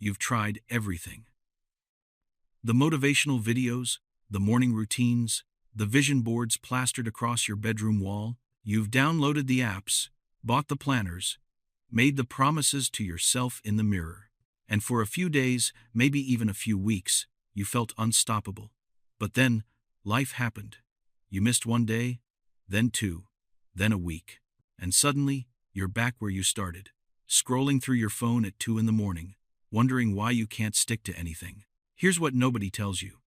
You've tried everything. The motivational videos, the morning routines, the vision boards plastered across your bedroom wall. You've downloaded the apps, bought the planners, made the promises to yourself in the mirror. And for a few days, maybe even a few weeks, you felt unstoppable. But then, life happened. You missed one day, then two, then a week. And suddenly, you're back where you started, scrolling through your phone at 2 in the morning, wondering why you can't stick to anything. Here's what nobody tells you.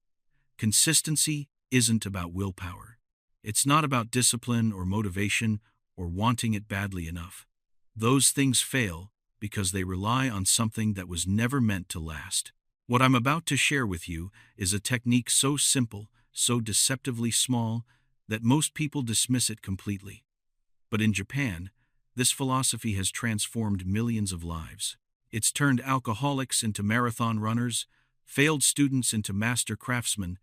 Consistency isn't about willpower. It's not about discipline or motivation or wanting it badly enough. Those things fail because they rely on something that was never meant to last. What I'm about to share with you is a technique so simple, so deceptively small, that most people dismiss it completely. But in Japan, this philosophy has transformed millions of lives. It's turned alcoholics into marathon runners, failed students into master craftsmen,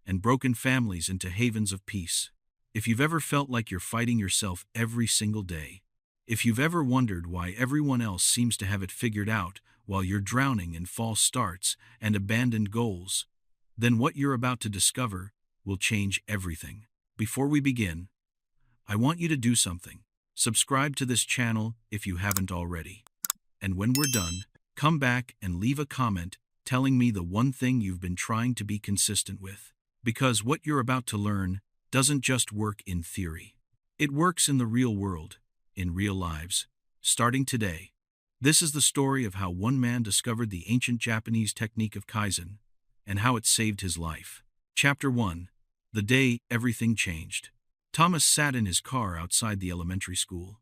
and broken families into havens of peace. If you've ever felt like you're fighting yourself every single day, if you've ever wondered why everyone else seems to have it figured out while you're drowning in false starts and abandoned goals, then what you're about to discover will change everything. Before we begin, I want you to do something. Subscribe to this channel if you haven't already. And when we're done, come back and leave a comment telling me the one thing you've been trying to be consistent with. Because what you're about to learn doesn't just work in theory. It works in the real world, in real lives, starting today. This is the story of how one man discovered the ancient Japanese technique of Kaizen and how it saved his life. Chapter 1. The Day Everything Changed. Thomas sat in his car outside the elementary school,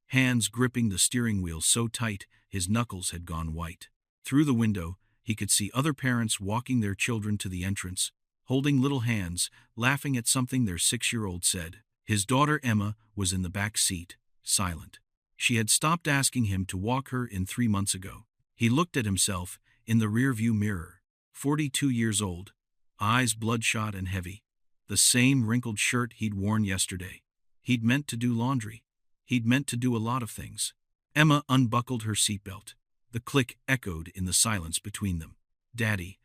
hands gripping the steering wheel so tight his knuckles had gone white. Through the window, he could see other parents walking their children to the entrance, holding little hands, laughing at something their 6-year-old said. His daughter Emma was in the back seat, silent. She had stopped asking him to walk her in 3 months ago. He looked at himself in the rearview mirror, 42 years old, eyes bloodshot and heavy. The same wrinkled shirt he'd worn yesterday. He'd meant to do laundry. He'd meant to do a lot of things. Emma unbuckled her seatbelt. The click echoed in the silence between them. "Daddy,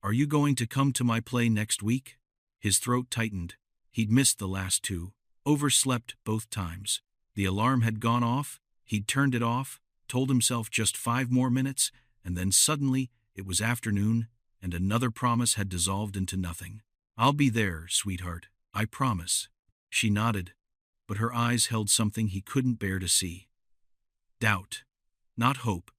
are you going to come to my play next week?" His throat tightened. He'd missed the last two, overslept both times. The alarm had gone off. He'd turned it off, told himself just 5 more minutes, and then suddenly it was afternoon, and another promise had dissolved into nothing. "I'll be there, sweetheart, I promise." She nodded, but her eyes held something he couldn't bear to see. Doubt. Not hope.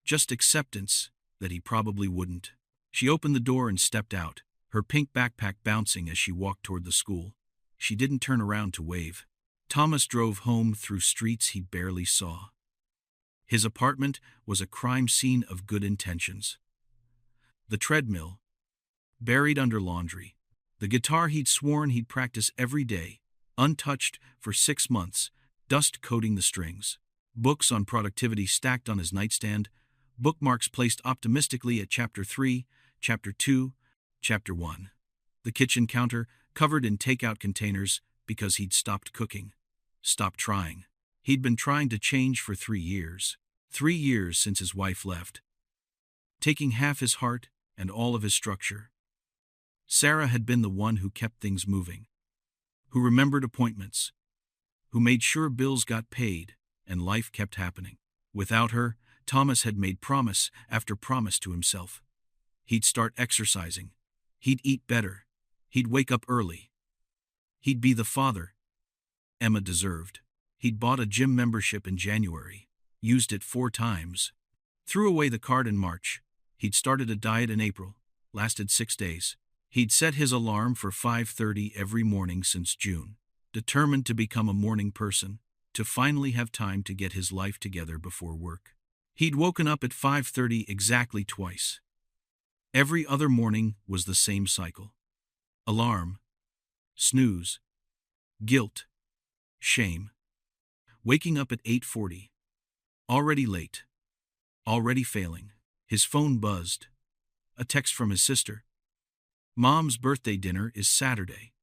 Just acceptance that he probably wouldn't. She opened the door and stepped out, her pink backpack bouncing as she walked toward the school. She didn't turn around to wave. Thomas drove home through streets he barely saw. His apartment was a crime scene of good intentions. The treadmill, buried under laundry. The guitar he'd sworn he'd practice every day, untouched for 6 months, dust coating the strings. Books on productivity stacked on his nightstand, bookmarks placed optimistically at Chapter 3, Chapter 2, Chapter 1. The kitchen counter covered in takeout containers because he'd stopped cooking, stopped trying. He'd been trying to change for 3 years. 3 years since his wife left, taking half his heart and all of his structure. Sarah had been the one who kept things moving, who remembered appointments, who made sure bills got paid and life kept happening. Without her, Thomas had made promise after promise to himself. He'd start exercising. He'd eat better. He'd wake up early. He'd be the father Emma deserved. He'd bought a gym membership in January, used it 4 times, threw away the card in March. He'd started a diet in April, lasted 6 days. He'd set his alarm for 5:30 every morning since June, determined to become a morning person, to finally have time to get his life together before work. He'd woken up at 5:30 exactly twice. Every other morning was the same cycle. Alarm, snooze, guilt, shame. Waking up at 8:40. Already late. Already failing. His phone buzzed. A text from his sister. "Mom's birthday dinner is Saturday.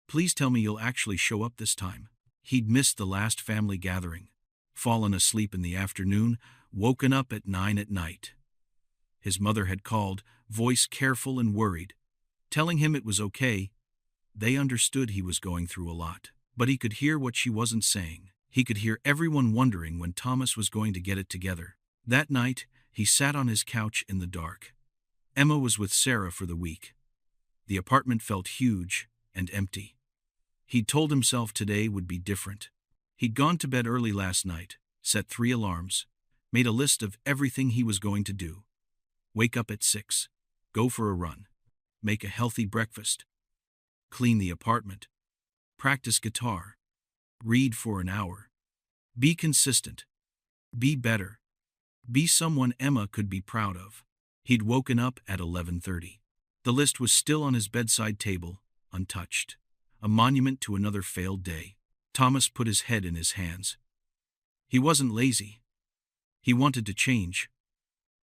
Please tell me you'll actually show up this time." He'd missed the last family gathering, fallen asleep in the afternoon, woken up at 9 at night. His mother had called, voice careful and worried, telling him it was okay. They understood he was going through a lot, but he could hear what she wasn't saying. He could hear everyone wondering when Thomas was going to get it together. That night, he sat on his couch in the dark. Emma was with Sarah for the week. The apartment felt huge and empty. He'd told himself today would be different. He'd gone to bed early last night, set 3 alarms, made a list of everything he was going to do. Wake up at 6, go for a run, make a healthy breakfast, clean the apartment, practice guitar, read for an hour. Be consistent. Be better. Be someone Emma could be proud of. He'd woken up at 11:30. The list was still on his bedside table, untouched, a monument to another failed day. Thomas put his head in his hands. He wasn't lazy. He wanted to change.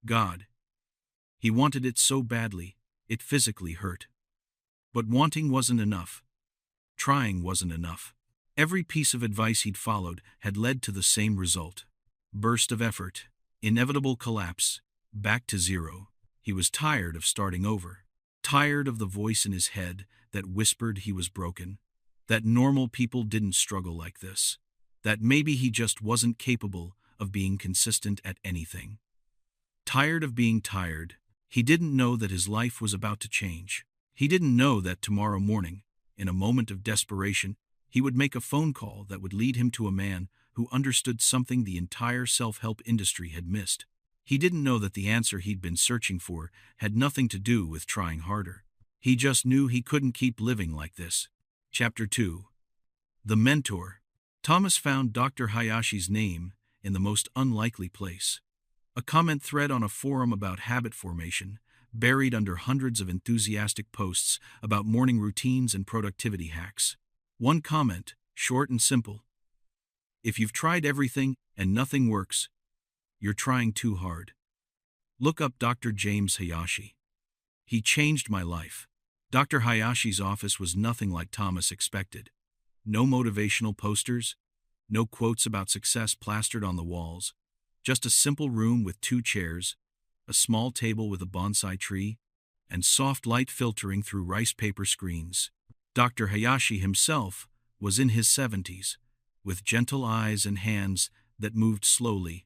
God. He wanted it so badly, it physically hurt. But wanting wasn't enough. Trying wasn't enough. Every piece of advice he'd followed had led to the same result. Burst of effort, inevitable collapse, back to zero. He was tired of starting over. Tired of the voice in his head that whispered he was broken. That normal people didn't struggle like this. That maybe he just wasn't capable of being consistent at anything. Tired of being tired, he didn't know that his life was about to change. He didn't know that tomorrow morning, in a moment of desperation, he would make a phone call that would lead him to a man who understood something the entire self-help industry had missed. He didn't know that the answer he'd been searching for had nothing to do with trying harder. He just knew he couldn't keep living like this. Chapter 2. The Mentor. Thomas found Dr. Hayashi's name in the most unlikely place. A comment thread on a forum about habit formation, buried under hundreds of enthusiastic posts about morning routines and productivity hacks. One comment, short and simple. If you've tried everything and nothing works, you're trying too hard. Look up Dr. James Hayashi. He changed my life. Dr. Hayashi's office was nothing like Thomas expected. No motivational posters, no quotes about success plastered on the walls, just a simple room with 2 chairs, a small table with a bonsai tree, and soft light filtering through rice paper screens. Dr. Hayashi himself was in his 70s, with gentle eyes and hands that moved slowly,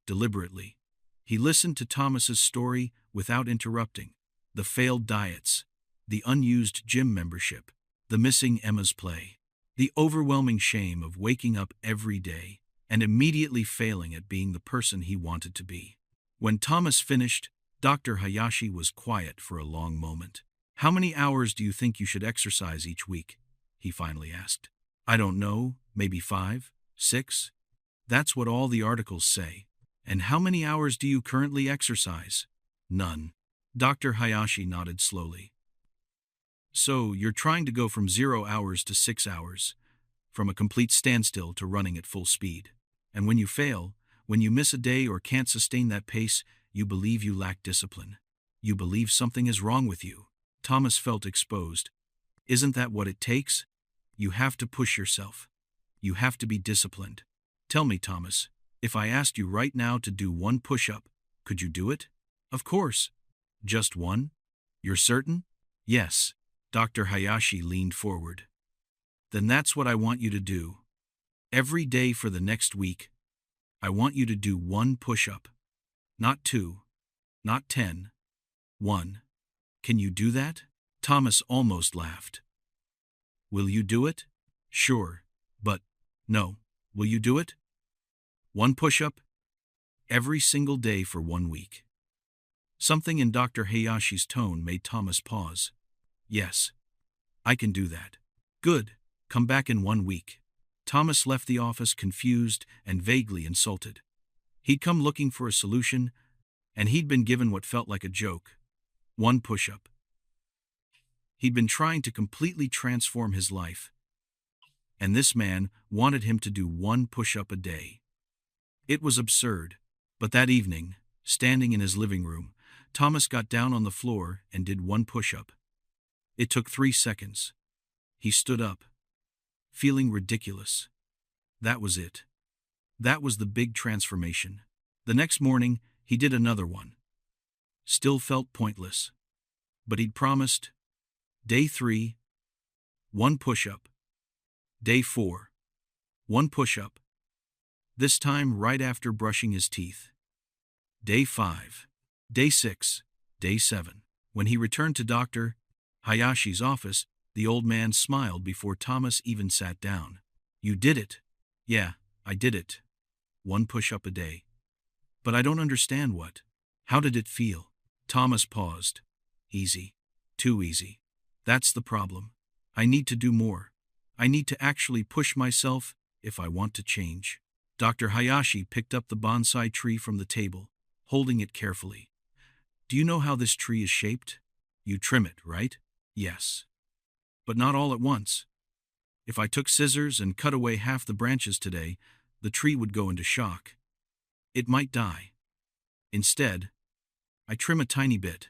deliberately. He listened to Thomas's story without interrupting. The failed diets, the unused gym membership, the missing Emma's play, the overwhelming shame of waking up every day and immediately failing at being the person he wanted to be. When Thomas finished, Dr. Hayashi was quiet for a long moment. How many hours do you think you should exercise each week? He finally asked. I don't know, maybe 5, 6? That's what all the articles say. And how many hours do you currently exercise? None. Dr. Hayashi nodded slowly. So, you're trying to go from 0 hours to 6 hours, from a complete standstill to running at full speed. And when you fail, when you miss a day or can't sustain that pace, you believe you lack discipline. You believe something is wrong with you. Thomas felt exposed. Isn't that what it takes? You have to push yourself. You have to be disciplined. Tell me, Thomas, if I asked you right now to do 1 push-up, could you do it? Of course. Just 1? You're certain? Yes. Dr. Hayashi leaned forward. Then that's what I want you to do. Every day for the next week, I want you to do 1 push-up. Not 2. Not 10. 1. Can you do that? Thomas almost laughed. Will you do it? Sure. But, no. Will you do it? 1 push-up? Every single day for 1 week. Something in Dr. Hayashi's tone made Thomas pause. Yes. I can do that. Good. Come back in 1 week. Thomas left the office confused and vaguely insulted. He'd come looking for a solution, and he'd been given what felt like a joke. 1 push-up. He'd been trying to completely transform his life, and this man wanted him to do 1 push-up a day. It was absurd, but that evening, standing in his living room, Thomas got down on the floor and did 1 push-up. It took 3 seconds. He stood up, feeling ridiculous. That was it. That was the big transformation. The next morning, he did another one. still felt pointless. But he'd promised. Day 3, 1 push-up. Day 4, 1 push-up. This time right after brushing his teeth. Day 5, Day 6, Day 7. When he returned to Dr. Hayashi's office, the old man smiled before Thomas even sat down. You did it. Yeah, I did it. 1 push-up a day. But I don't understand what. How did it feel? Thomas paused. Easy. Too easy. That's the problem. I need to do more. I need to actually push myself if I want to change. Dr. Hayashi picked up the bonsai tree from the table, holding it carefully. Do you know how this tree is shaped? You trim it, right? Yes. But not all at once. If I took scissors and cut away half the branches today, the tree would go into shock. It might die. Instead, I trim a tiny bit.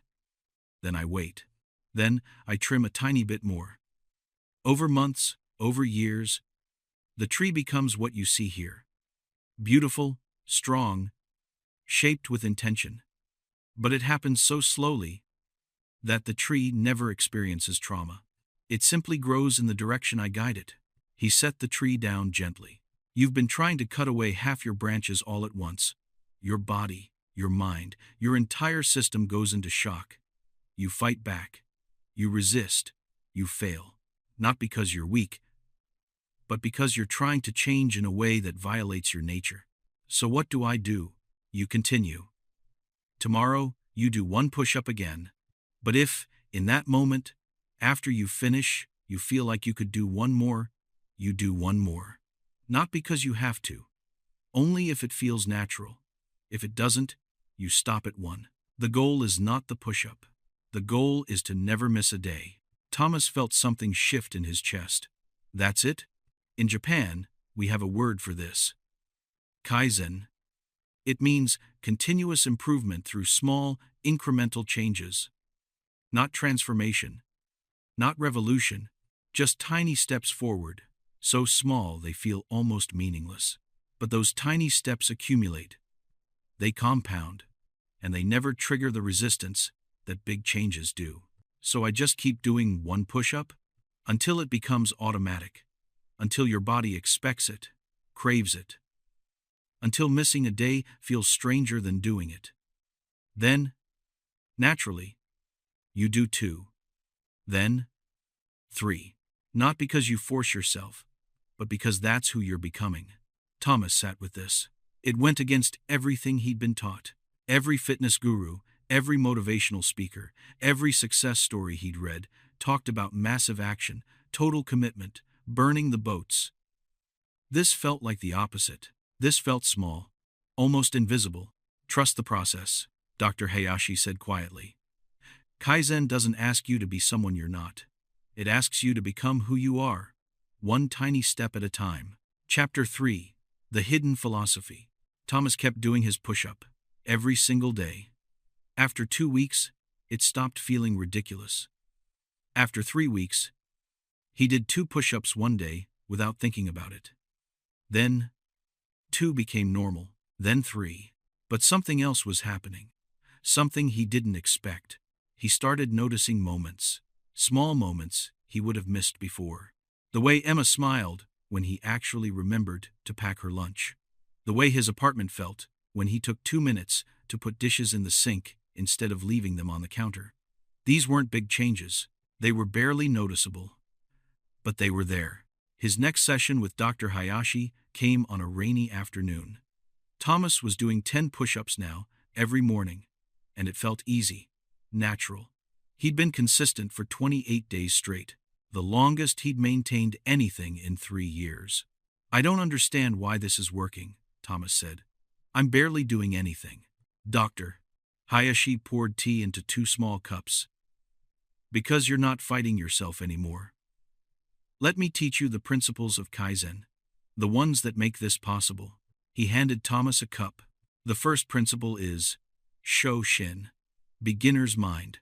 Then I wait. Then I trim a tiny bit more. Over months, over years, the tree becomes what you see here. Beautiful, strong, shaped with intention. But it happens so slowly that the tree never experiences trauma. It simply grows in the direction I guide it. He set the tree down gently. You've been trying to cut away half your branches all at once. Your body, your mind, your entire system goes into shock. You fight back. You resist. You fail. Not because you're weak, but because you're trying to change in a way that violates your nature. So what do? You continue. Tomorrow, you do 1 push-up again. But if, in that moment, after you finish, you feel like you could do 1 more, you do 1 more. Not because you have to. Only if it feels natural. If it doesn't, you stop at 1. The goal is not the push-up. The goal is to never miss a day. Thomas felt something shift in his chest. That's it? In Japan, we have a word for this. Kaizen. It means continuous improvement through small, incremental changes. Not transformation. Not revolution. Just tiny steps forward. So small they feel almost meaningless. But those tiny steps accumulate. They compound. And they never trigger the resistance that big changes do. So I just keep doing 1 push-up until it becomes automatic. Until your body expects it, craves it. Until missing a day feels stranger than doing it. Then, naturally, you do 2. Then, 3. Not because you force yourself, but because that's who you're becoming. Thomas sat with this. It went against everything he'd been taught. Every fitness guru, every motivational speaker, every success story he'd read talked about massive action, total commitment, burning the boats. This felt like the opposite. This felt small, almost invisible. Trust the process, Dr. Hayashi said quietly. Kaizen doesn't ask you to be someone you're not. It asks you to become who you are, 1 tiny step at a time. Chapter 3, The Hidden Philosophy. Thomas kept doing his push-up every single day. After 2 weeks, it stopped feeling ridiculous. After 3 weeks, he did 2 push-ups one day without thinking about it. Then, 2 became normal, then 3. But something else was happening. Something he didn't expect. He started noticing moments, small moments he would have missed before. The way Emma smiled when he actually remembered to pack her lunch. The way his apartment felt when he took 2 minutes to put dishes in the sink instead of leaving them on the counter. These weren't big changes. They were barely noticeable. But they were there. His next session with Dr. Hayashi came on a rainy afternoon. Thomas was doing 10 push-ups now, every morning, and it felt easy, natural. He'd been consistent for 28 days straight, the longest he'd maintained anything in 3 years. I don't understand why this is working, Thomas said. I'm barely doing anything. Doctor. Hayashi poured tea into 2 small cups. Because you're not fighting yourself anymore. Let me teach you the principles of Kaizen, the ones that make this possible. He handed Thomas a cup. The first principle is Shoshin, beginner's mind.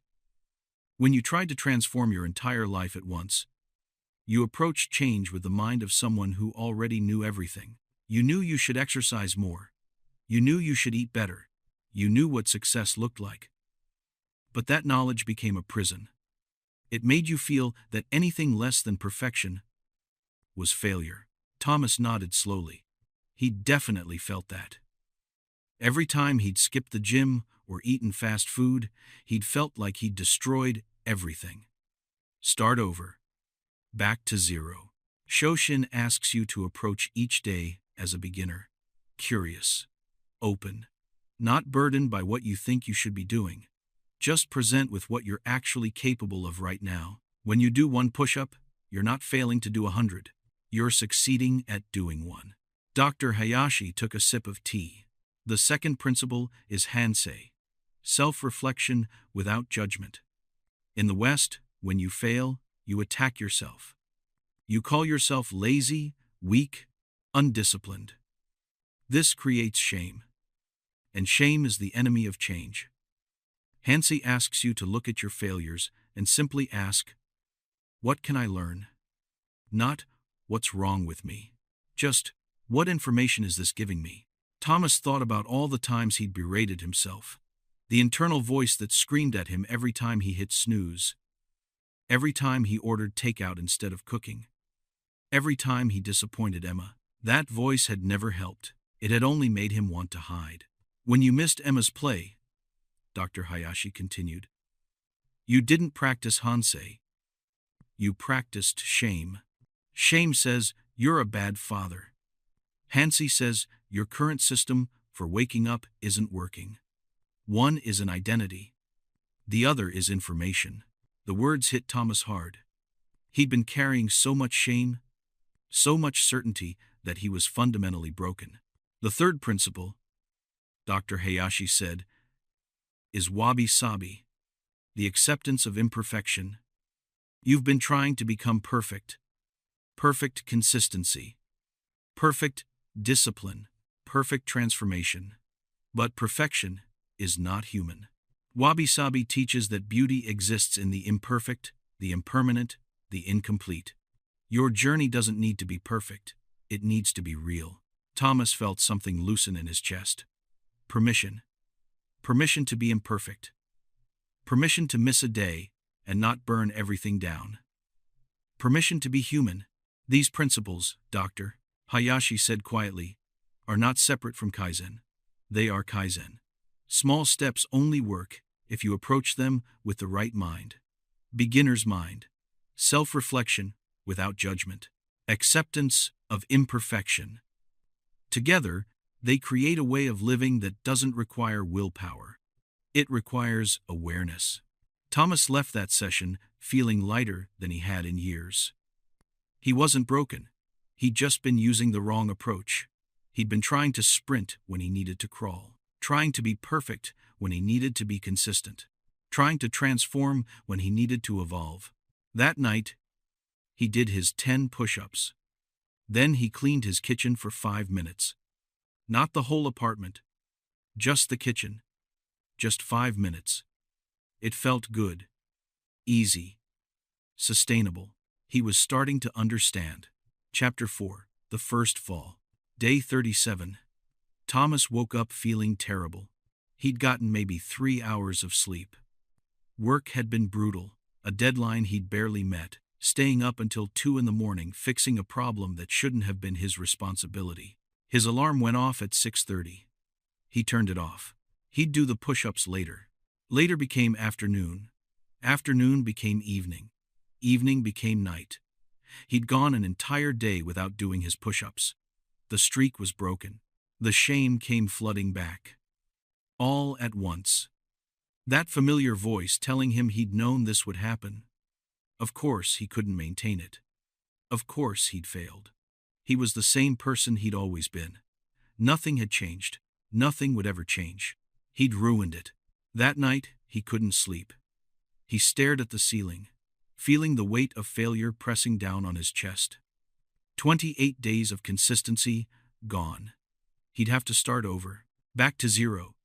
When you tried to transform your entire life at once, you approached change with the mind of someone who already knew everything. You knew you should exercise more. You knew you should eat better. You knew what success looked like. But that knowledge became a prison. It made you feel that anything less than perfection was failure. Thomas nodded slowly. He definitely felt that. Every time he'd skipped the gym or eaten fast food, he'd felt like he'd destroyed everything. Start over. Back to zero. Shoshin asks you to approach each day as a beginner. Curious. Open. Not burdened by what you think you should be doing. Just present with what you're actually capable of right now. When you do one push-up, you're not failing to do 100. You're succeeding at doing one. Dr. Hayashi took a sip of tea. The second principle is Hansei, self-reflection without judgment. In the West, when you fail, you attack yourself. You call yourself lazy, weak, undisciplined. This creates shame. And shame is the enemy of change. Hansei asks you to look at your failures and simply ask, what can I learn? Not, what's wrong with me? Just, what information is this giving me? Thomas thought about all the times he'd berated himself. The internal voice that screamed at him every time he hit snooze. Every time he ordered takeout instead of cooking. Every time he disappointed Emma. That voice had never helped. It had only made him want to hide. When you missed Emma's play, Dr. Hayashi continued, you didn't practice Hansei. You practiced shame. Shame says you're a bad father. Hansei says your current system for waking up isn't working. One is an identity. The other is information. The words hit Thomas hard. He'd been carrying so much shame, so much certainty that he was fundamentally broken. The third principle, Dr. Hayashi said, is wabi-sabi, the acceptance of imperfection. You've been trying to become perfect. Perfect consistency. Perfect discipline. Perfect transformation. But perfection is not human. Wabi-sabi teaches that beauty exists in the imperfect, the impermanent, the incomplete. Your journey doesn't need to be perfect. It needs to be real. Thomas felt something loosen in his chest. Permission. Permission to be imperfect. Permission to miss a day and not burn everything down. Permission to be human. These principles, Dr. Hayashi said quietly, are not separate from Kaizen. They are Kaizen. Small steps only work if you approach them with the right mind. Beginner's mind. Self-reflection without judgment. Acceptance of imperfection. Together, they create a way of living that doesn't require willpower. It requires awareness. Thomas left that session feeling lighter than he had in years. He wasn't broken. He'd just been using the wrong approach. He'd been trying to sprint when he needed to crawl. Trying to be perfect when he needed to be consistent. Trying to transform when he needed to evolve. That night, he did his 10 push-ups. Then he cleaned his kitchen for 5 minutes. Not the whole apartment. Just the kitchen. Just 5 minutes. It felt good. Easy. Sustainable. He was starting to understand. Chapter 4. The First Fall. Day 37. Thomas woke up feeling terrible. He'd gotten maybe 3 hours of sleep. Work had been brutal. A deadline he'd barely met. Staying up until 2 in the morning fixing a problem that shouldn't have been his responsibility. His alarm went off at 6:30. He turned it off. He'd do the push-ups later. Later became afternoon. Afternoon became evening. Evening became night. He'd gone an entire day without doing his push-ups. The streak was broken. The shame came flooding back. All at once. That familiar voice telling him he'd known this would happen. Of course he couldn't maintain it. Of course he'd failed. He was the same person he'd always been. Nothing had changed. Nothing would ever change. He'd ruined it. That night, he couldn't sleep. He stared at the ceiling, feeling the weight of failure pressing down on his chest. 28 days of consistency, gone. He'd have to start over, back to zero.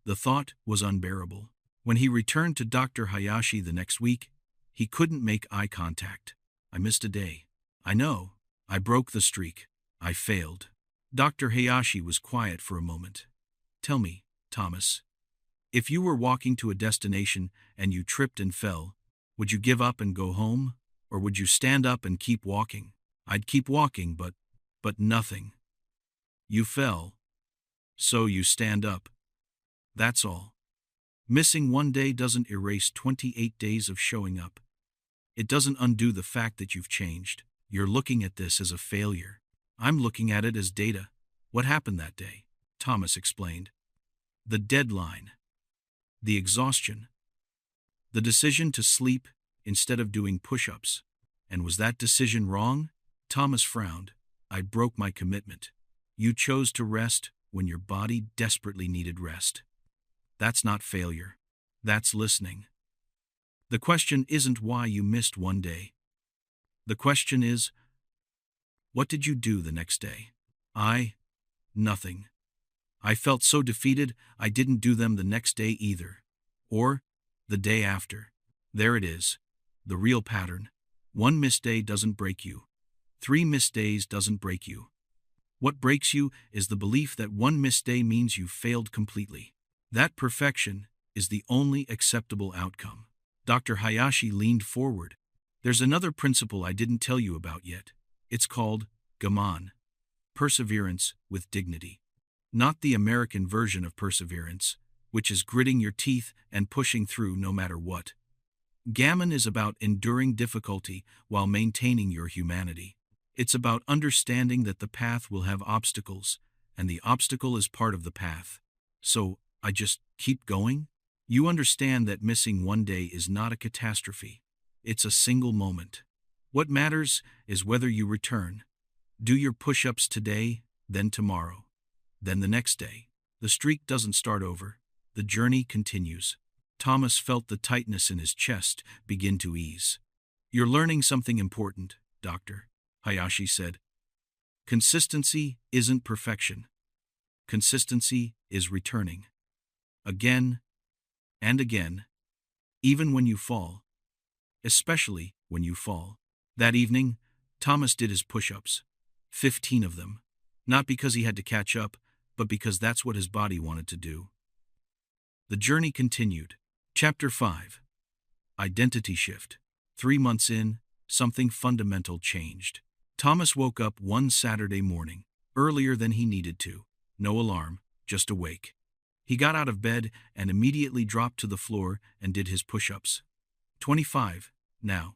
The thought was unbearable. When he returned to Dr. Hayashi the next week, he couldn't make eye contact. I missed a day. I know. I broke the streak. I failed. Dr. Hayashi was quiet for a moment. Tell me, Thomas. If you were walking to a destination and you tripped and fell, would you give up and go home? Or would you stand up and keep walking? I'd keep walking, but nothing. You fell. So you stand up. That's all. Missing one day doesn't erase 28 days of showing up. It doesn't undo the fact that you've changed. You're looking at this as a failure. I'm looking at it as data. What happened that day? Thomas explained. The deadline. The exhaustion. The decision to sleep instead of doing push-ups. And was that decision wrong? Thomas frowned. I broke my commitment. You chose to rest when your body desperately needed rest. That's not failure. That's listening. The question isn't why you missed one day. The question is, what did you do the next day? Nothing. I felt so defeated I didn't do them the next day either. Or the day after. There it is. The real pattern. 1 missed day doesn't break you. 3 missed days doesn't break you. What breaks you is the belief that 1 missed day means you failed completely. That perfection is the only acceptable outcome. Dr. Hayashi leaned forward. There's another principle I didn't tell you about yet. It's called gaman. Perseverance with dignity. Not the American version of perseverance, which is gritting your teeth and pushing through no matter what. Gammon is about enduring difficulty while maintaining your humanity. It's about understanding that the path will have obstacles, and the obstacle is part of the path. So, I just keep going? You understand that missing one day is not a catastrophe. It's a single moment. What matters is whether you return. Do your push-ups today, then tomorrow, then the next day. The streak doesn't start over. The journey continues. Thomas felt the tightness in his chest begin to ease. You're learning something important, Doctor, Hayashi said. Consistency isn't perfection. Consistency is returning. Again and again, even when you fall. Especially when you fall. That evening, Thomas did his push-ups. 15 of them. Not because he had to catch up, but because that's what his body wanted to do. The journey continued. Chapter 5. Identity Shift. 3 months in, something fundamental changed. Thomas woke up one Saturday morning, earlier than he needed to. No alarm, just awake. He got out of bed and immediately dropped to the floor and did his push-ups. 25, now.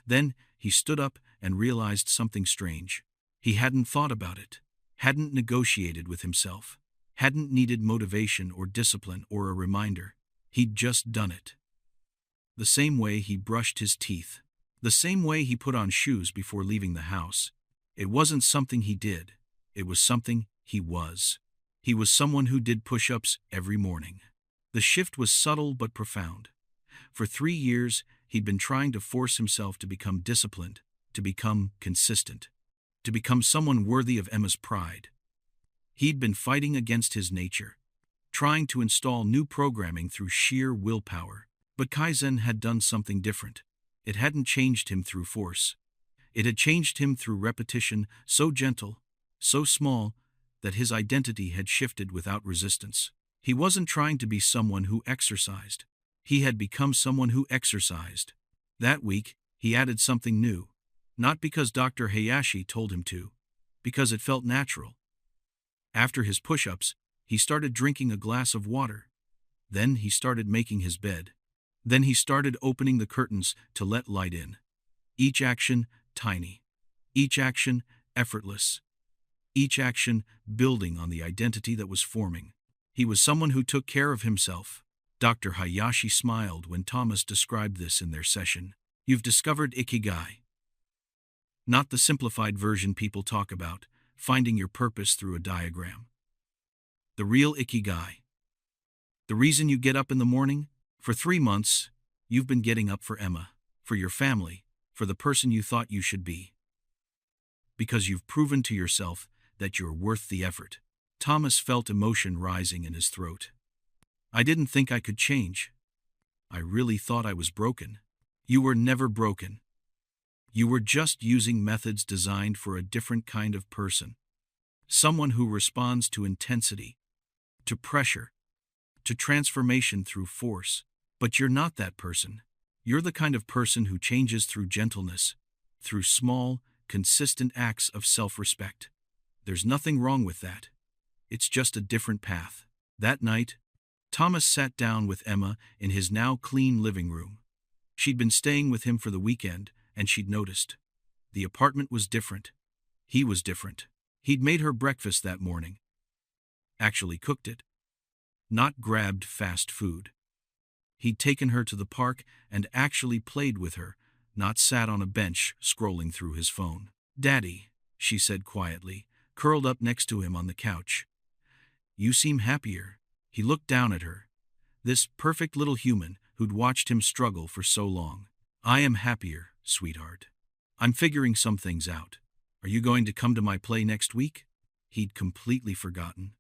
Then, he stood up and realized something strange. He hadn't thought about it, hadn't negotiated with himself, hadn't needed motivation or discipline or a reminder. He'd just done it. The same way he brushed his teeth. The same way he put on shoes before leaving the house. It wasn't something he did. It was something he was. He was someone who did push-ups every morning. The shift was subtle but profound. For 3 years, he'd been trying to force himself to become disciplined, to become consistent, to become someone worthy of Emma's pride. He'd been fighting against his nature, trying to install new programming through sheer willpower. But Kaizen had done something different. It hadn't changed him through force. It had changed him through repetition, so gentle, so small, that his identity had shifted without resistance. He wasn't trying to be someone who exercised. He had become someone who exercised. That week, he added something new. Not because Dr. Hayashi told him to, because it felt natural. After his push-ups, he started drinking a glass of water. Then he started making his bed. Then he started opening the curtains to let light in. Each action, tiny. Each action, effortless. Each action, building on the identity that was forming. He was someone who took care of himself. Dr. Hayashi smiled when Thomas described this in their session. You've discovered Ikigai. Not the simplified version people talk about, finding your purpose through a diagram. The real Ikigai. The reason you get up in the morning? For 3 months, you've been getting up for Emma, for your family, for the person you thought you should be. Because you've proven to yourself that you're worth the effort. Thomas felt emotion rising in his throat. I didn't think I could change. I really thought I was broken. You were never broken. You were just using methods designed for a different kind of person. Someone who responds to intensity, to pressure, to transformation through force. But you're not that person. You're the kind of person who changes through gentleness, through small, consistent acts of self-respect. There's nothing wrong with that. It's just a different path. That night, Thomas sat down with Emma in his now clean living room. She'd been staying with him for the weekend, and she'd noticed. The apartment was different. He was different. He'd made her breakfast that morning. Actually cooked it. Not grabbed fast food. He'd taken her to the park and actually played with her, not sat on a bench scrolling through his phone. "Daddy," she said quietly, curled up next to him on the couch. "You seem happier." He looked down at her. This perfect little human who'd watched him struggle for so long. "I am happier, sweetheart. I'm figuring some things out. Are you going to come to my play next week?" He'd completely forgotten.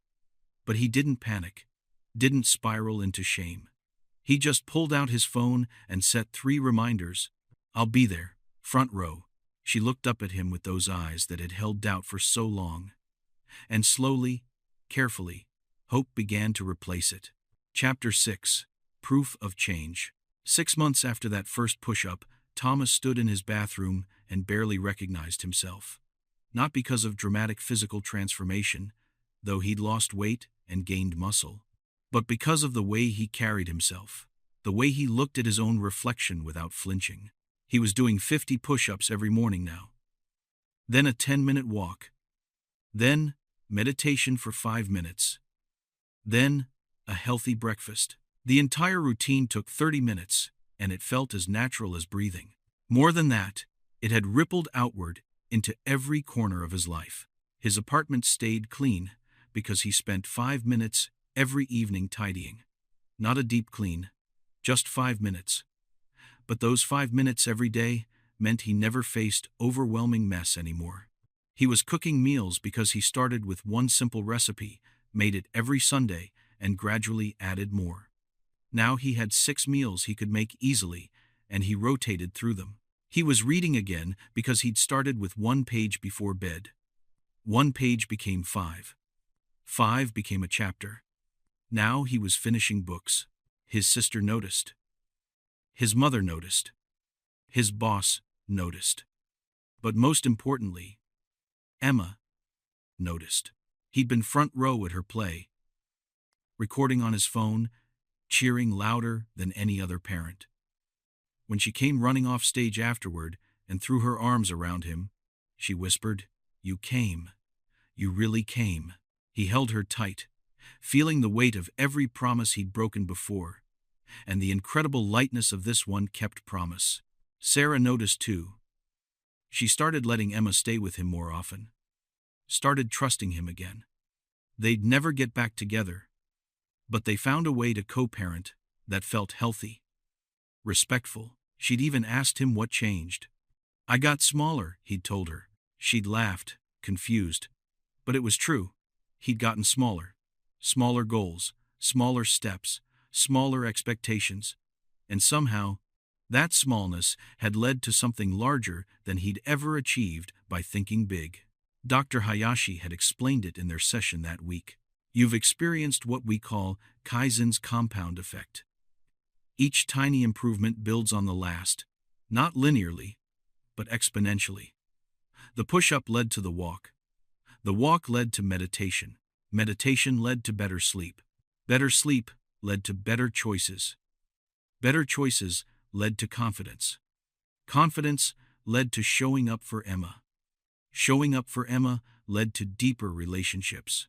But he didn't panic, didn't spiral into shame. He just pulled out his phone and set 3 reminders. "I'll be there, front row." She looked up at him with those eyes that had held doubt for so long. And slowly, carefully, hope began to replace it. Chapter 6. Proof of Change. 6 months after that first push-up, Thomas stood in his bathroom and barely recognized himself. Not because of dramatic physical transformation, though he'd lost weight and gained muscle, but because of the way he carried himself, the way he looked at his own reflection without flinching. He was doing 50 push-ups every morning now. Then a 10-minute walk. Then meditation for 5 minutes. Then a healthy breakfast. The entire routine took 30 minutes, and it felt as natural as breathing. More than that, it had rippled outward into every corner of his life. His apartment stayed clean because he spent 5 minutes every evening tidying. Not a deep clean, just 5 minutes. But those 5 minutes every day meant he never faced overwhelming mess anymore. He was cooking meals because he started with one simple recipe, made it every Sunday, and gradually added more. Now he had 6 meals he could make easily, and he rotated through them. He was reading again because he'd started with 1 page before bed. 1 page became 5. 5 became a chapter. Now he was finishing books. His sister noticed. His mother noticed. His boss noticed. But most importantly, Emma noticed. He'd been front row at her play, recording on his phone, cheering louder than any other parent. When she came running off stage afterward and threw her arms around him, she whispered, "You came. You really came." He held her tight, feeling the weight of every promise he'd broken before, and the incredible lightness of this one kept promise. Sarah noticed too. She started letting Emma stay with him more often, started trusting him again. They'd never get back together, but they found a way to co-parent that felt healthy, respectful. She'd even asked him what changed. "I got smaller," he'd told her. She'd laughed, confused. But it was true. He'd gotten smaller. Smaller goals, smaller steps, smaller expectations. And somehow, that smallness had led to something larger than he'd ever achieved by thinking big. Dr. Hayashi had explained it in their session that week. You've experienced what we call Kaizen's compound effect. Each tiny improvement builds on the last, not linearly, but exponentially. The push-up led to the walk. The walk led to meditation. Meditation led to better sleep. Better sleep led to better choices. Better choices led to confidence. Confidence led to showing up for Emma. Showing up for Emma led to deeper relationships.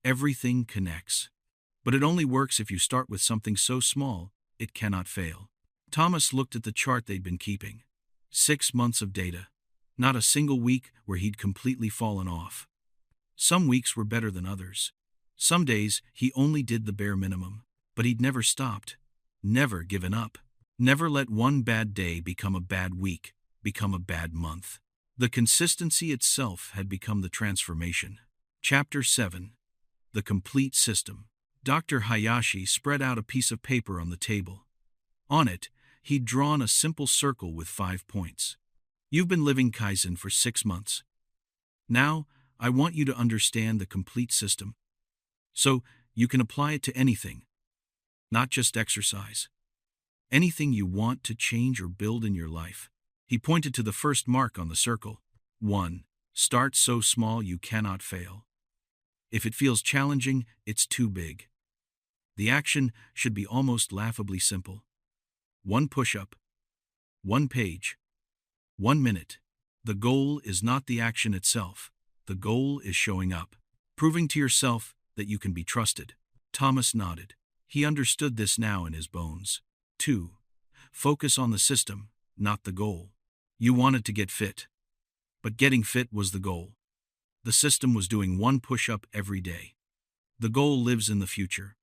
Everything connects. But it only works if you start with something so small, it cannot fail. Thomas looked at the chart they'd been keeping. 6 months of data. Not a single week where he'd completely fallen off. Some weeks were better than others. Some days he only did the bare minimum. But he'd never stopped. Never given up. Never let one bad day become a bad week, become a bad month. The consistency itself had become the transformation. Chapter 7. The Complete System. Dr. Hayashi spread out a piece of paper on the table. On it, he'd drawn a simple circle with 5 points. You've been living Kaizen for 6 months. Now, I want you to understand the complete system, so you can apply it to anything. not just exercise. Anything you want to change or build in your life. He pointed to the first mark on the circle. 1. Start so small you cannot fail. If it feels challenging, it's too big. The action should be almost laughably simple. 1 push-up, 1 page, 1 minute. The goal is not the action itself. The goal is showing up, proving to yourself that you can be trusted. Thomas nodded. He understood this now in his bones. 2. Focus on the system, not the goal. You wanted to get fit, but getting fit was the goal. The system was doing 1 push-up every day. The goal lives in the future,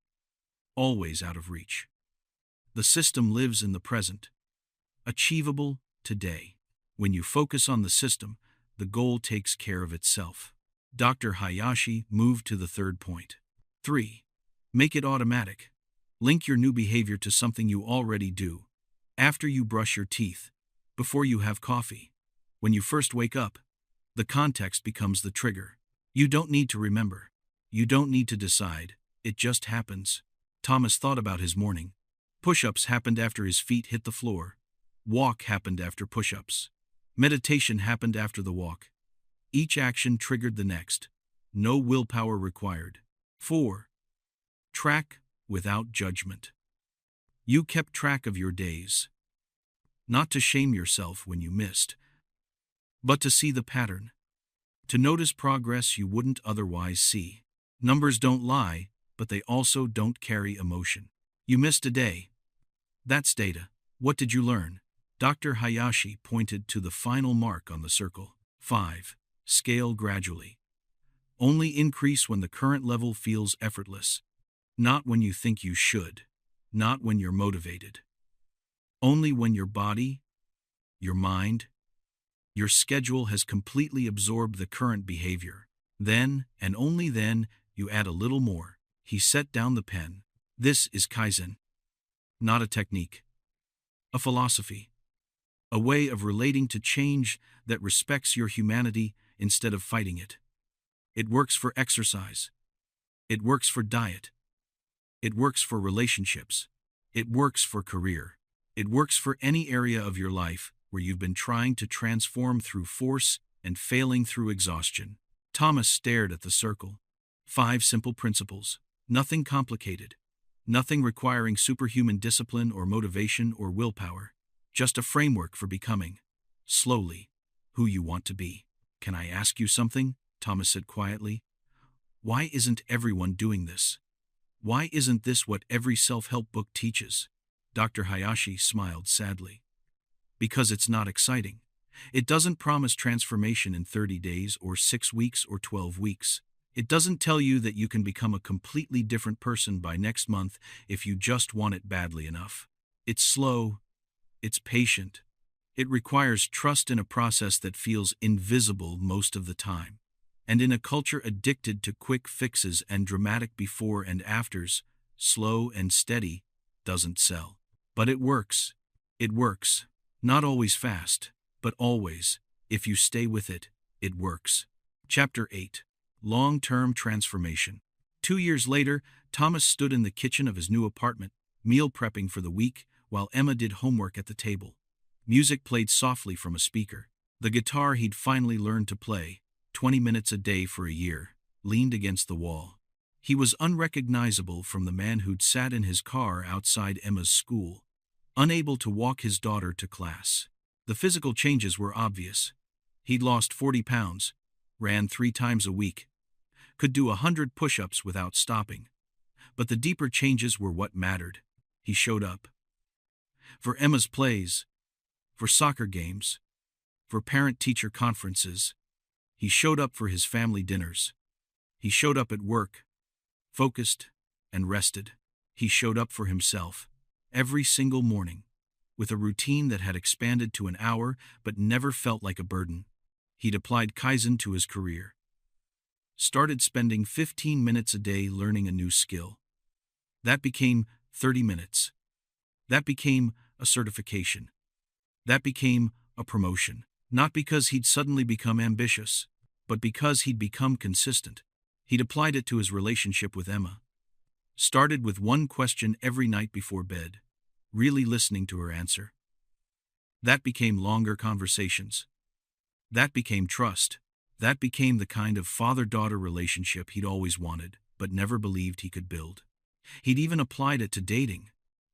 always out of reach. The system lives in the present, achievable today. When you focus on the system, the goal takes care of itself. Dr. Hayashi moved to the third point. 3. Make it automatic. Link your new behavior to something you already do. After you brush your teeth, before you have coffee, when you first wake up, the context becomes the trigger. You don't need to remember. You don't need to decide. It just happens. Thomas thought about his morning. Push-ups happened after his feet hit the floor. Walk happened after push-ups. Meditation happened after the walk. Each action triggered the next. No willpower required. 4. Track without judgment. You kept track of your days. Not to shame yourself when you missed, but to see the pattern. To notice progress you wouldn't otherwise see. Numbers don't lie, but they also don't carry emotion. You missed a day. That's data. What did you learn? Dr. Hayashi pointed to the final mark on the circle. 5. Scale gradually. Only increase when the current level feels effortless. Not when you think you should. Not when you're motivated. Only when your body, your mind, your schedule has completely absorbed the current behavior. Then, and only then, you add a little more. He set down the pen. This is Kaizen. Not a technique. A philosophy. A way of relating to change that respects your humanity instead of fighting it. It works for exercise. It works for diet. It works for relationships. It works for career. It works for any area of your life where you've been trying to transform through force and failing through exhaustion. Thomas stared at the circle. 5 simple principles. Nothing complicated. Nothing requiring superhuman discipline or motivation or willpower. Just a framework for becoming, slowly, who you want to be. Can I ask you something? Thomas said quietly. Why isn't everyone doing this? Why isn't this what every self-help book teaches? Dr. Hayashi smiled sadly. Because it's not exciting. It doesn't promise transformation in 30 days or 6 weeks or 12 weeks. It doesn't tell you that you can become a completely different person by next month if you just want it badly enough. It's slow. It's patient. It requires trust in a process that feels invisible most of the time. And in a culture addicted to quick fixes and dramatic before and afters, slow and steady doesn't sell. But it works. It works. Not always fast, but always. If you stay with it, it works. Chapter 8. Long-term transformation. 2 years later, Thomas stood in the kitchen of his new apartment, meal prepping for the week, while Emma did homework at the table. Music played softly from a speaker. The guitar he'd finally learned to play, 20 minutes a day for a year, leaned against the wall. He was unrecognizable from the man who'd sat in his car outside Emma's school, unable to walk his daughter to class. The physical changes were obvious. He'd lost 40 pounds, ran 3 times a week, could do 100 push-ups without stopping. But the deeper changes were what mattered. He showed up. For Emma's plays, for soccer games, for parent-teacher conferences. He showed up for his family dinners. He showed up at work, focused and rested. He showed up for himself, every single morning, with a routine that had expanded to an hour but never felt like a burden. He'd applied Kaizen to his career. Started spending 15 minutes a day learning a new skill. That became 30 minutes. That became a certification. That became a promotion. Not because he'd suddenly become ambitious, but because he'd become consistent. He'd applied it to his relationship with Emma. Started with one question every night before bed, really listening to her answer. That became longer conversations. That became trust. That became the kind of father-daughter relationship he'd always wanted, but never believed he could build. He'd even applied it to dating.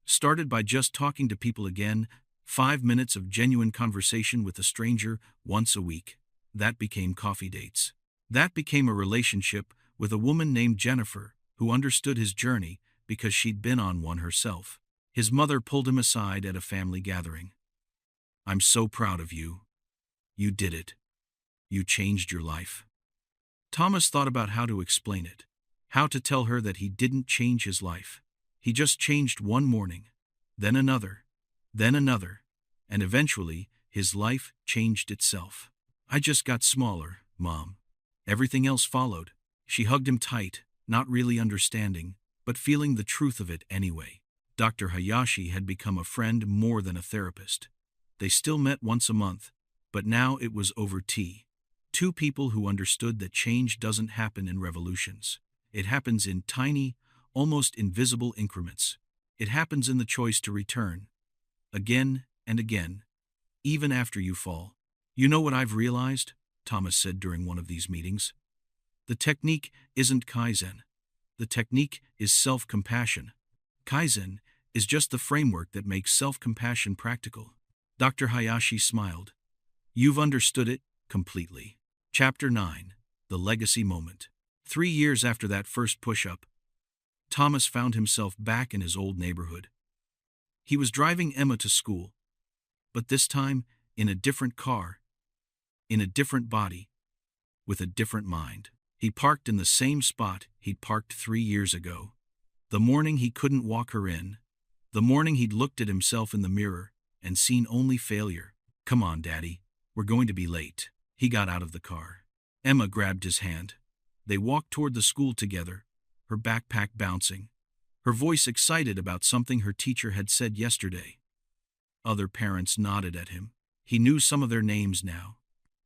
Started by just talking to people again, 5 minutes of genuine conversation with a stranger once a week. That became coffee dates. That became a relationship with a woman named Jennifer, who understood his journey because she'd been on one herself. His mother pulled him aside at a family gathering. "I'm so proud of you. You did it. You changed your life." Thomas thought about how to explain it, how to tell her that he didn't change his life. He just changed one morning, then another, and eventually his life changed itself. "I just got smaller, Mom. Everything else followed." She hugged him tight, not really understanding, but feeling the truth of it anyway. Dr. Hayashi had become a friend more than a therapist. They still met once a month, but now it was over tea. Two people who understood that change doesn't happen in revolutions. It happens in tiny, almost invisible increments. It happens in the choice to return, again and again, even after you fall. "You know what I've realized?" Thomas said during one of these meetings. "The technique isn't Kaizen. The technique is self-compassion. Kaizen is just the framework that makes self-compassion practical." Dr. Hayashi smiled. "You've understood it completely." Chapter 9. The Legacy Moment. 3 years after that first push-up, Thomas found himself back in his old neighborhood. He was driving Emma to school, but this time in a different car, in a different body, with a different mind. He parked in the same spot he'd parked 3 years ago. The morning he couldn't walk her in. The morning he'd looked at himself in the mirror and seen only failure. "Come on, Daddy. We're going to be late." He got out of the car. Emma grabbed his hand. They walked toward the school together, her backpack bouncing, her voice excited about something her teacher had said yesterday. Other parents nodded at him. He knew some of their names now.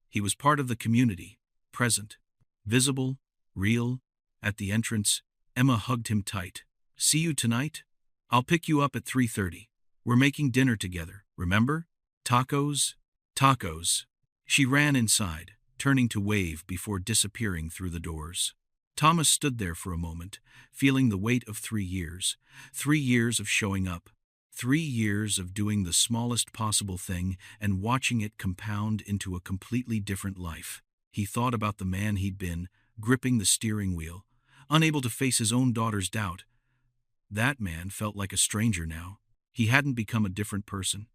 He was part of the community, present, visible, real. At the entrance, Emma hugged him tight. "See you tonight? I'll pick you up at 3:30. We're making dinner together, remember? Tacos? Tacos." She ran inside, turning to wave before disappearing through the doors. Thomas stood there for a moment, feeling the weight of 3 years. 3 years of showing up. 3 years of doing the smallest possible thing and watching it compound into a completely different life. He thought about the man he'd been, gripping the steering wheel, unable to face his own daughter's doubt. That man felt like a stranger now. He hadn't become a different person.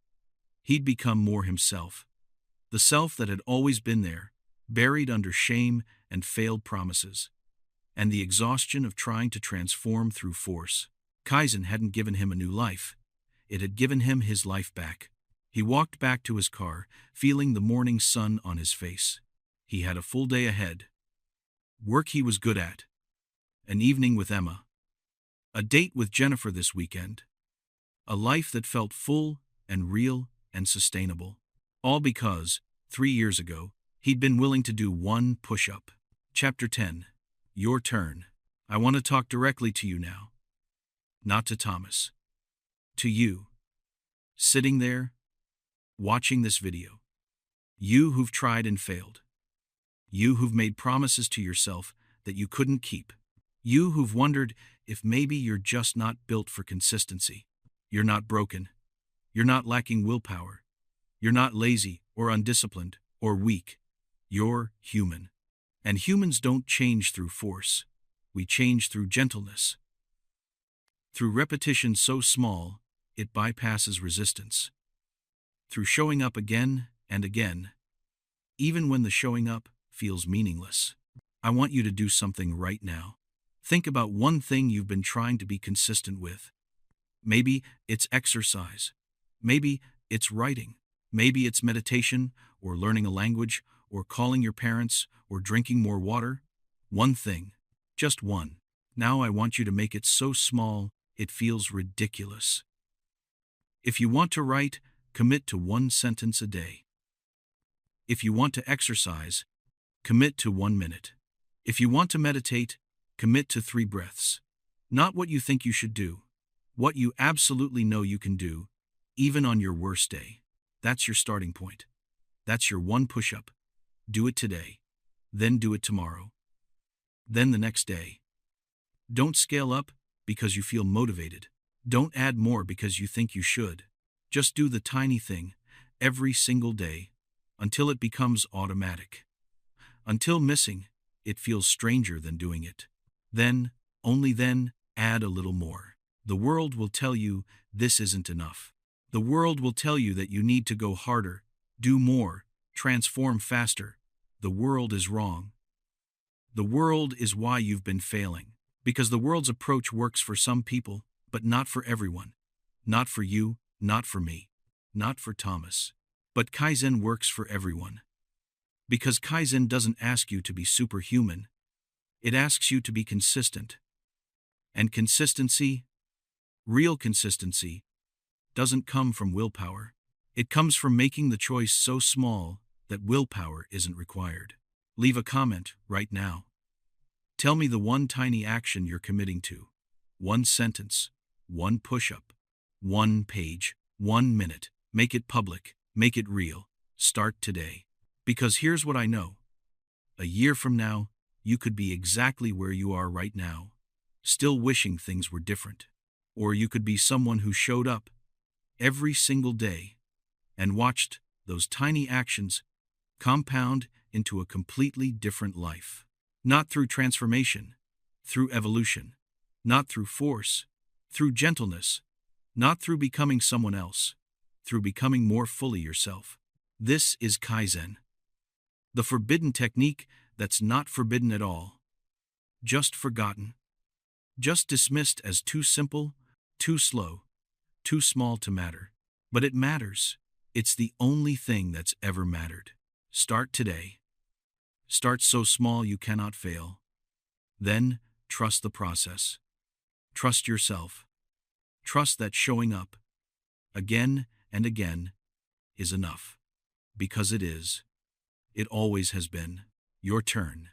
He'd become more himself. The self that had always been there, buried under shame and failed promises, and the exhaustion of trying to transform through force. Kaizen hadn't given him a new life. It had given him his life back. He walked back to his car, feeling the morning sun on his face. He had a full day ahead. Work he was good at. An evening with Emma. A date with Jennifer this weekend. A life that felt full and real and sustainable. All because, 3 years ago, he'd been willing to do one push-up. Chapter 10. Your turn. I want to talk directly to you now. Not to Thomas. To you. Sitting there, watching this video. You who've tried and failed. You who've made promises to yourself that you couldn't keep. You who've wondered if maybe you're just not built for consistency. You're not broken. You're not lacking willpower. You're not lazy or undisciplined or weak. You're human. And humans don't change through force. We change through gentleness. Through repetition so small, it bypasses resistance. Through showing up again and again, even when the showing up feels meaningless. I want you to do something right now. Think about one thing you've been trying to be consistent with. Maybe it's exercise. Maybe it's writing. Maybe it's meditation, or learning a language, or calling your parents, or drinking more water. One thing. Just one. Now I want you to make it so small, it feels ridiculous. If you want to write, commit to 1 sentence a day. If you want to exercise, commit to 1 minute. If you want to meditate, commit to 3 breaths. Not what you think you should do. What you absolutely know you can do, even on your worst day. That's your starting point. That's your one push-up. Do it today. Then do it tomorrow. Then the next day. Don't scale up because you feel motivated. Don't add more because you think you should. Just do the tiny thing every single day until it becomes automatic. Until missing it feels stranger than doing it. Then, only then, add a little more. The world will tell you this isn't enough. The world will tell you that you need to go harder, do more, transform faster. The world is wrong. The world is why you've been failing. Because the world's approach works for some people, but not for everyone. Not for you, not for me, not for Thomas. But Kaizen works for everyone. Because Kaizen doesn't ask you to be superhuman. It asks you to be consistent. And consistency, real consistency, doesn't come from willpower. It comes from making the choice so small that willpower isn't required. Leave a comment right now. Tell me the one tiny action you're committing to. One sentence, one push-up, one page, 1 minute. Make it public, make it real. Start today. Because here's what I know. A year from now, you could be exactly where you are right now, still wishing things were different. Or you could be someone who showed up every single day and watched those tiny actions compound into a completely different life. Not through transformation, through evolution. Not through force, through gentleness. Not through becoming someone else, through becoming more fully yourself. This is Kaizen. The forbidden technique that's not forbidden at all. Just forgotten. Just dismissed as too simple, too slow, too small to matter. But it matters. It's the only thing that's ever mattered. Start today. Start so small you cannot fail. Then, trust the process. Trust yourself. Trust that showing up, again and again, is enough. Because it is. It always has been. Your turn.